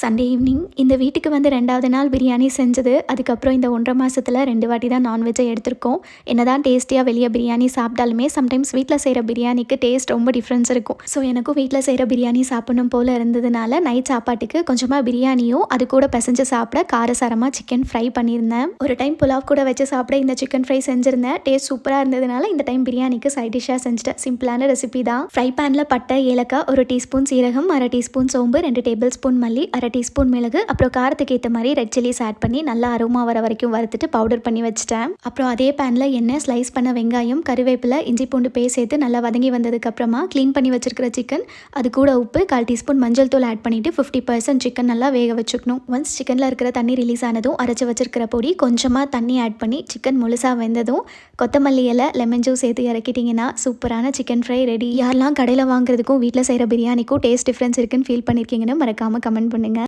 Sunday evening இந்த வீட்டுக்கு வந்து 2வது நாள் பிரியாணி செஞ்சது. அதுக்கப்புறம் இந்த 1 1/2 மாசத்துல 2 வாட்டி தான் நான்வெஜ்ஜை எடுத்திருக்கோம். என்னதான் டேஸ்டியாக வெளியே பிரியாணி சாப்பிட்டாலுமே சம்டைம்ஸ் வீட்டில் செய்கிற பிரியாணிக்கு டேஸ்ட் ரொம்ப டிஃப்ரென்ஸ் இருக்கும். ஸோ எனக்கும் வீட்டில் செய்கிற பிரியாணி சாப்பிடணும் போல் இருந்ததுனால நைட் சாப்பாட்டுக்கு கொஞ்சமாக பிரியாணியும் அது கூட பிசைஞ்சு சாப்பிட காரசாரமாக சிக்கன் ஃப்ரை பண்ணியிருந்தேன். ஒரு டைம் புலாவ் கூட வச்சு சாப்பிட இந்த சிக்கன் ஃப்ரை செஞ்சுருந்தேன். டேஸ்ட் சூப்பராக இருந்ததுனால இந்த டைம் பிரியாணிக்கு சைட் டிஷ்ஷாக செஞ்சுட்டேன். சிம்பிளான ரெசிபி தான். ஃப்ரை பேனில் பட்டை, ஏலக்காய், 1 டீஸ்பூன் சீரகம், 1/2 டீஸ்பூன் சோம்பு, 2 டேபிள் ஸ்பூன் மல்லி, 1/2 டீஸ்பூன் மிளகு, அப்புறம் காரத்துக்கு ஏற்ற மாதிரி ரெட் சில்லிஸ் ஆட் பண்ணி நல்லா அரோமா வர வரைக்கும் வறுத்துட்டு பவுடர் பண்ணி வச்சுட்டேன். அப்புறம் அதே பேனில் எண்ணெய், ஸ்லைஸ் பண்ண வெங்காயம், கருவேப்பிலை, இஞ்சி பூண்டு பேஸ்ட் சேர்த்து நல்லா வதங்கி வந்ததுக்கப்புறமா க்ளீன் பண்ணி வச்சிருக்கிற சிக்கன், அது கூட உப்பு, 1/4 டீஸ்பூன் மஞ்சள் தூள் ஆட் பண்ணிவிட்டு 50% சிக்கன் நல்லா வேக வச்சுக்கணும். ஒன்ஸ் சிக்கனில் இருக்கிற தண்ணி ரிலீஸ் ஆனதும் அரைச்சி வச்சிருக்கிற பொடி கொஞ்சமாக தண்ணி ஆட் பண்ணி சிக்கன் முழுசாக வெந்ததும் கொத்தமல்லி இலை, லெமன் ஜூஸ் சேர்த்து இறக்கிட்டிங்கன்னா சூப்பரான சிக்கன் ஃப்ரை ரெடி. யாரெல்லாம் கடையில் வாங்குறதுக்கும் வீட்டில் செய்கிற பிரியாணிக்கும் டேஸ்ட் டிஃப்ரென்ஸ் இருக்குன்னு ஃபீல் பண்ணியிருக்கீங்கன்னு மறக்காமல் கமெண்ட் பண்ணுங்கள்.